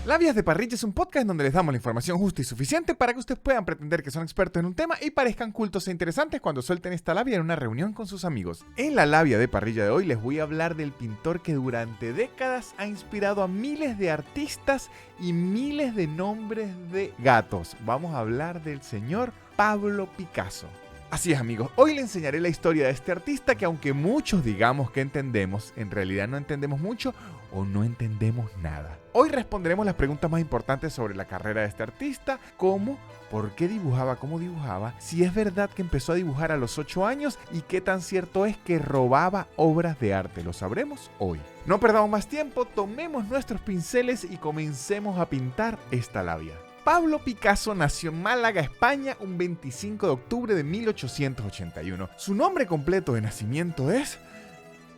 Labias de Parrilla es un podcast en donde les damos la información justa y suficiente para que ustedes puedan pretender que son expertos en un tema y parezcan cultos e interesantes cuando suelten esta labia en una reunión con sus amigos. En la Labia de Parrilla de hoy les voy a hablar del pintor que durante décadas ha inspirado a miles de artistas y miles de nombres de gatos. Vamos a hablar del señor Pablo Picasso. Así es, amigos, hoy les enseñaré la historia de este artista que, aunque muchos digamos que entendemos, en realidad no entendemos mucho o no entendemos nada. Hoy responderemos las preguntas más importantes sobre la carrera de este artista, como ¿por qué dibujaba como dibujaba? Si es verdad que empezó a dibujar a los 8 años y qué tan cierto es que robaba obras de arte. Lo sabremos hoy. No perdamos más tiempo, tomemos nuestros pinceles y comencemos a pintar esta labia. Pablo Picasso nació en Málaga, España, un 25 de octubre de 1881. Su nombre completo de nacimiento es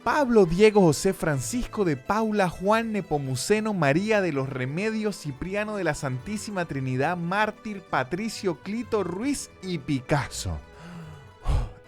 Pablo Diego José Francisco de Paula Juan Nepomuceno María de los Remedios Cipriano de la Santísima Trinidad Mártir Patricio Clito Ruiz y Picasso.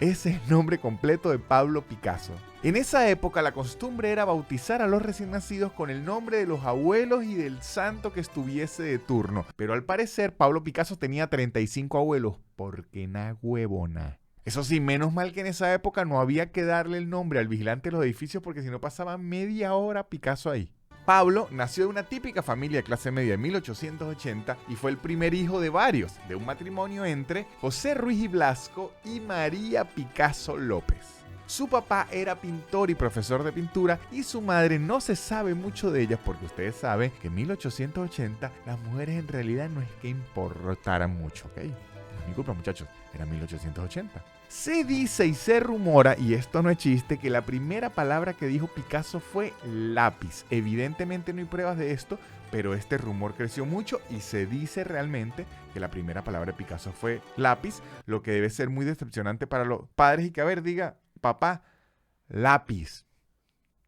Ese es el nombre completo de Pablo Picasso. En esa época la costumbre era bautizar a los recién nacidos con el nombre de los abuelos y del santo que estuviese de turno. Pero al parecer Pablo Picasso tenía 35 abuelos, porque na huevona. Eso sí, menos mal que en esa época no había que darle el nombre al vigilante de los edificios porque si no pasaba media hora Picasso ahí. Pablo nació de una típica familia de clase media en 1880 y fue el primer hijo de varios, de un matrimonio entre José Ruiz y Blasco y María Picasso López. Su papá era pintor y profesor de pintura y su madre no se sabe mucho de ella porque ustedes saben que en 1880 las mujeres en realidad no es que importaran mucho, ¿ok? No es mi culpa, muchachos, era 1880. Se dice y se rumora, y esto no es chiste, que la primera palabra que dijo Picasso fue lápiz. Evidentemente no hay pruebas de esto, pero este rumor creció mucho y se dice realmente que la primera palabra de Picasso fue lápiz, lo que debe ser muy decepcionante para los padres y que, a ver, diga, papá, lápiz.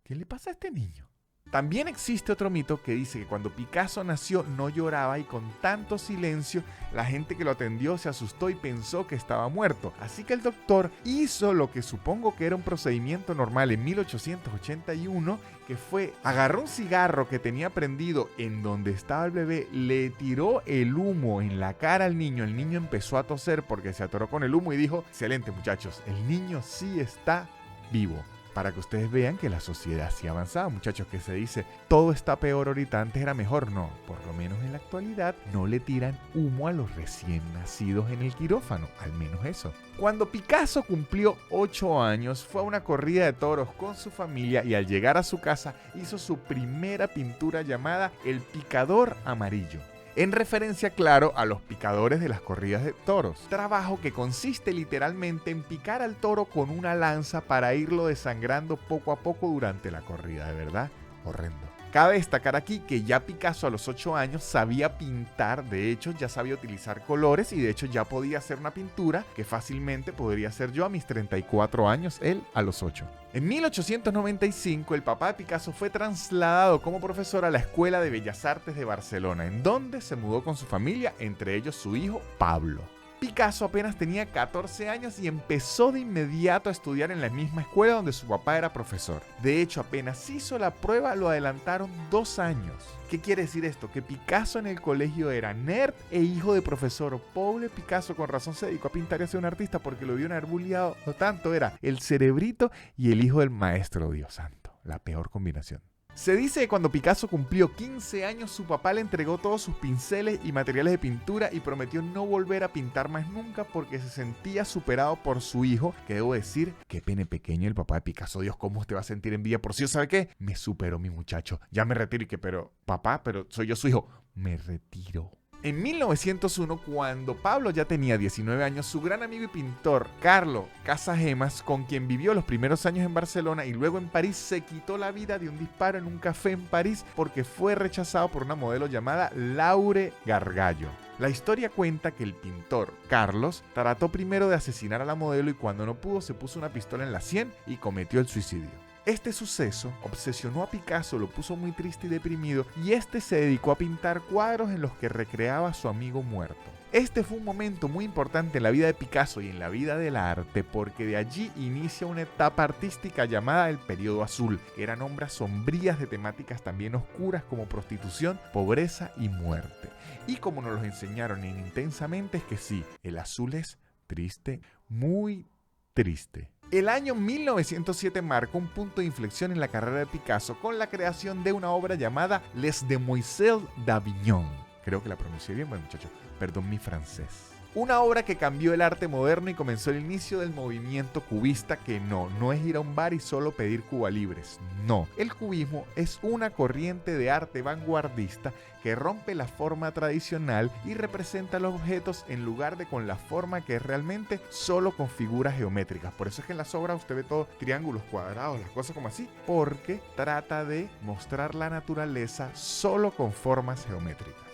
¿Qué le pasa a este niño? También existe otro mito que dice que cuando Picasso nació no lloraba y con tanto silencio la gente que lo atendió se asustó y pensó que estaba muerto. Así que el doctor hizo lo que supongo que era un procedimiento normal en 1881, que fue agarró un cigarro que tenía prendido en donde estaba el bebé, le tiró el humo en la cara al niño, el niño empezó a toser porque se atoró con el humo y dijo, excelente muchachos, el niño sí está vivo. Para que ustedes vean que la sociedad sí ha avanzado, muchachos, que se dice, todo está peor ahorita, antes era mejor. No, por lo menos en la actualidad no le tiran humo a los recién nacidos en el quirófano, al menos eso. Cuando Picasso cumplió 8 años, fue a una corrida de toros con su familia y al llegar a su casa hizo su primera pintura llamada El Picador Amarillo, en referencia, claro, a los picadores de las corridas de toros. Trabajo que consiste literalmente en picar al toro con una lanza para irlo desangrando poco a poco durante la corrida. De verdad, horrendo. Cabe destacar aquí que ya Picasso a los 8 años sabía pintar, de hecho ya sabía utilizar colores y de hecho ya podía hacer una pintura que fácilmente podría hacer yo a mis 34 años, él a los 8. En 1895 el papá de Picasso fue trasladado como profesor a la Escuela de Bellas Artes de Barcelona, en donde se mudó con su familia, entre ellos su hijo Pablo. Picasso apenas tenía 14 años y empezó de inmediato a estudiar en la misma escuela donde su papá era profesor. De hecho, apenas hizo la prueba lo adelantaron 2 años. ¿Qué quiere decir esto? Que Picasso en el colegio era nerd e hijo de profesor. Pobre Picasso, con razón se dedicó a pintar y a ser un artista porque lo vieron haber bulleado. No tanto, era el cerebrito y el hijo del maestro, Dios santo. La peor combinación. Se dice que cuando Picasso cumplió 15 años, su papá le entregó todos sus pinceles y materiales de pintura y prometió no volver a pintar más nunca porque se sentía superado por su hijo, que debo decir, qué pene pequeño el papá de Picasso. Dios, ¿cómo te va a sentir envidia por sí? ¿Sabe qué? Me superó mi muchacho. Ya me retiro y que, pero papá, pero soy yo su hijo. Me retiro. En 1901, cuando Pablo ya tenía 19 años, su gran amigo y pintor, Carlo Casagemas, con quien vivió los primeros años en Barcelona y luego en París, se quitó la vida de un disparo en un café en París porque fue rechazado por una modelo llamada Laure Gargallo. La historia cuenta que el pintor Carlos trató primero de asesinar a la modelo y cuando no pudo se puso una pistola en la sien y cometió el suicidio. Este suceso obsesionó a Picasso, lo puso muy triste y deprimido y este se dedicó a pintar cuadros en los que recreaba a su amigo muerto. Este fue un momento muy importante en la vida de Picasso y en la vida del arte porque de allí inicia una etapa artística llamada el Periodo Azul, que eran obras sombrías de temáticas también oscuras como prostitución, pobreza y muerte. Y como nos los enseñaron en Intensamente es que sí, el azul es triste, muy triste. El año 1907 marcó un punto de inflexión en la carrera de Picasso con la creación de una obra llamada Les Demoiselles d'Avignon. Creo que la pronuncié bien, bueno muchachos, perdón mi francés. Una obra que cambió el arte moderno y comenzó el inicio del movimiento cubista que no es ir a un bar y solo pedir Cuba Libres, no. El cubismo es una corriente de arte vanguardista que rompe la forma tradicional y representa los objetos en lugar de con la forma que es realmente, solo con figuras geométricas. Por eso es que en las obras usted ve todo triángulos, cuadrados, las cosas como así, porque trata de mostrar la naturaleza solo con formas geométricas.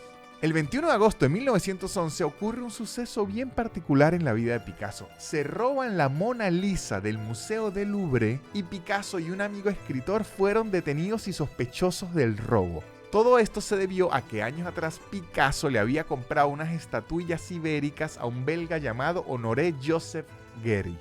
El 21 de agosto de 1911 ocurre un suceso bien particular en la vida de Picasso. Se roban la Mona Lisa del Museo del Louvre y Picasso y un amigo escritor fueron detenidos y sospechosos del robo. Todo esto se debió a que años atrás Picasso le había comprado unas estatuillas ibéricas a un belga llamado Honoré Joseph Guéry.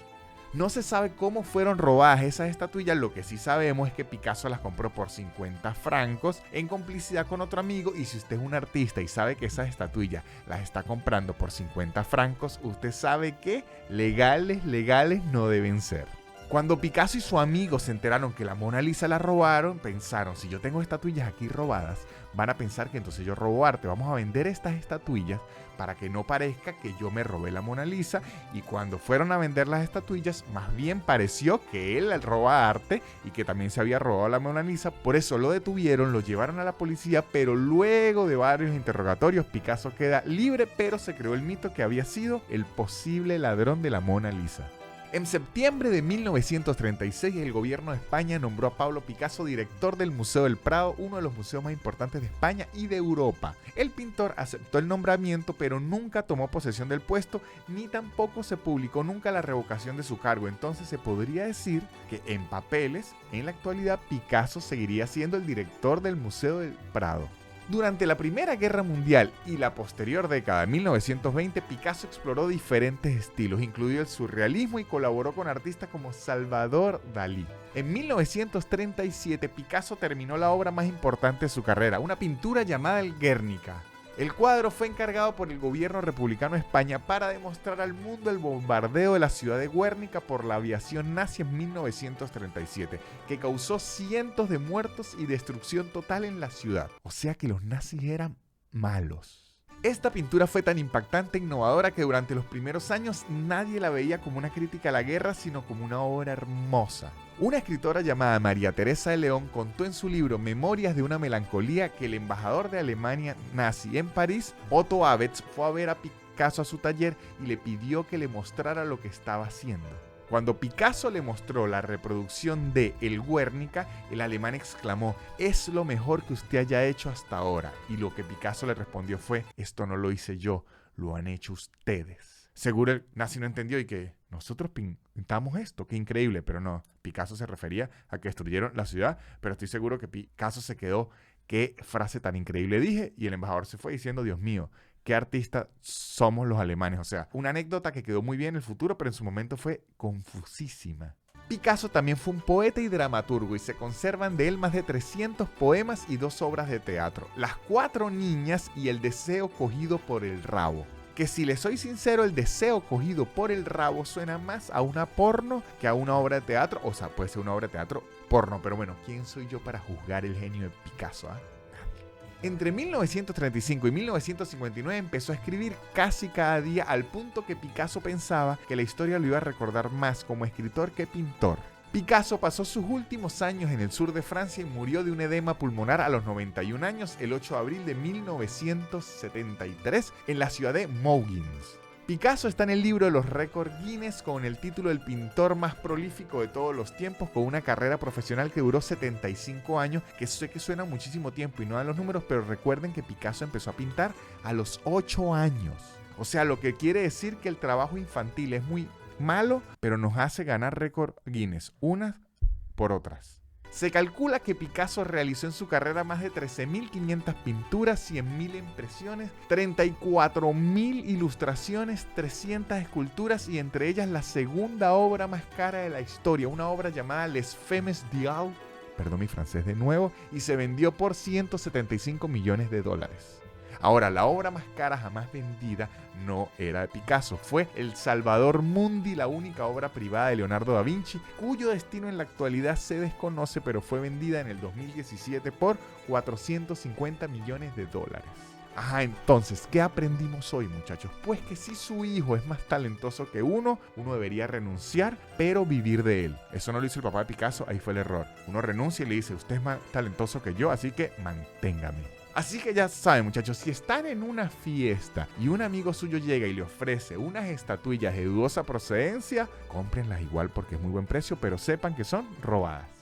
No se sabe cómo fueron robadas esas estatuillas, lo que sí sabemos es que Picasso las compró por 50 francos en complicidad con otro amigo, y si usted es un artista y sabe que esas estatuillas las está comprando por 50 francos, usted sabe que legales no deben ser. Cuando Picasso y su amigo se enteraron que la Mona Lisa la robaron, pensaron, si yo tengo estatuillas aquí robadas, van a pensar que entonces yo robo arte, vamos a vender estas estatuillas para que no parezca que yo me robé la Mona Lisa. Y cuando fueron a vender las estatuillas, más bien pareció que él roba arte y que también se había robado la Mona Lisa. Por eso lo detuvieron, lo llevaron a la policía, pero luego de varios interrogatorios Picasso queda libre, pero se creó el mito que había sido el posible ladrón de la Mona Lisa. En septiembre de 1936, el gobierno de España nombró a Pablo Picasso director del Museo del Prado, uno de los museos más importantes de España y de Europa. El pintor aceptó el nombramiento, pero nunca tomó posesión del puesto, ni tampoco se publicó nunca la revocación de su cargo. Entonces se podría decir que en papeles, en la actualidad, Picasso seguiría siendo el director del Museo del Prado. Durante la Primera Guerra Mundial y la posterior década de 1920, Picasso exploró diferentes estilos, incluido el surrealismo, y colaboró con artistas como Salvador Dalí. En 1937, Picasso terminó la obra más importante de su carrera, una pintura llamada el Guernica. El cuadro fue encargado por el gobierno republicano de España para demostrar al mundo el bombardeo de la ciudad de Guernica por la aviación nazi en 1937, que causó cientos de muertos y destrucción total en la ciudad. O sea que los nazis eran malos. Esta pintura fue tan impactante e innovadora que durante los primeros años nadie la veía como una crítica a la guerra, sino como una obra hermosa. Una escritora llamada María Teresa de León contó en su libro Memorias de una melancolía que el embajador de Alemania nazi en París, Otto Abetz, fue a ver a Picasso a su taller y le pidió que le mostrara lo que estaba haciendo. Cuando Picasso le mostró la reproducción de El Guernica, el alemán exclamó: "Es lo mejor que usted haya hecho hasta ahora". Y lo que Picasso le respondió fue: "Esto no lo hice yo, lo han hecho ustedes". Seguro el nazi no entendió y que nosotros pintamos esto, qué increíble, pero no, Picasso se refería a que destruyeron la ciudad, pero estoy seguro que Picasso se quedó, qué frase tan increíble dije, y el embajador se fue diciendo, Dios mío, qué artistas somos los alemanes. O sea, una anécdota que quedó muy bien en el futuro, pero en su momento fue confusísima. Picasso también fue un poeta y dramaturgo y se conservan de él más de 300 poemas y 2 obras de teatro, Las 4 niñas y El deseo cogido por el rabo. Que si le soy sincero, El deseo cogido por el rabo suena más a una porno que a una obra de teatro. O sea, puede ser una obra de teatro porno, pero bueno, ¿quién soy yo para juzgar el genio de Picasso? Entre 1935 y 1959 empezó a escribir casi cada día, al punto que Picasso pensaba que la historia lo iba a recordar más como escritor que pintor. Picasso pasó sus últimos años en el sur de Francia y murió de un edema pulmonar a los 91 años el 8 de abril de 1973 en la ciudad de Mougins. Picasso está en el libro de los récords Guinness con el título del pintor más prolífico de todos los tiempos, con una carrera profesional que duró 75 años, que sé que suena muchísimo tiempo y no dan los números, pero recuerden que Picasso empezó a pintar a los 8 años. O sea, lo que quiere decir que el trabajo infantil es muy malo, pero nos hace ganar récord Guinness, unas por otras. Se calcula que Picasso realizó en su carrera más de 13.500 pinturas, 100.000 impresiones, 34.000 ilustraciones, 300 esculturas y entre ellas la segunda obra más cara de la historia, una obra llamada Les Femmes Dial, perdón mi francés de nuevo, y se vendió por 175 millones de dólares. Ahora, la obra más cara jamás vendida no era de Picasso, fue El Salvador Mundi, la única obra privada de Leonardo da Vinci, cuyo destino en la actualidad se desconoce, pero fue vendida en el 2017 por 450 millones de dólares. Ajá, entonces, ¿qué aprendimos hoy, muchachos? Pues que si su hijo es más talentoso que uno debería renunciar, pero vivir de él. Eso no lo hizo el papá de Picasso, ahí fue el error. Uno renuncia y le dice, usted es más talentoso que yo, así que manténgame. Así que ya saben, muchachos, si están en una fiesta y un amigo suyo llega y le ofrece unas estatuillas de dudosa procedencia, cómprenlas igual porque es muy buen precio, pero sepan que son robadas.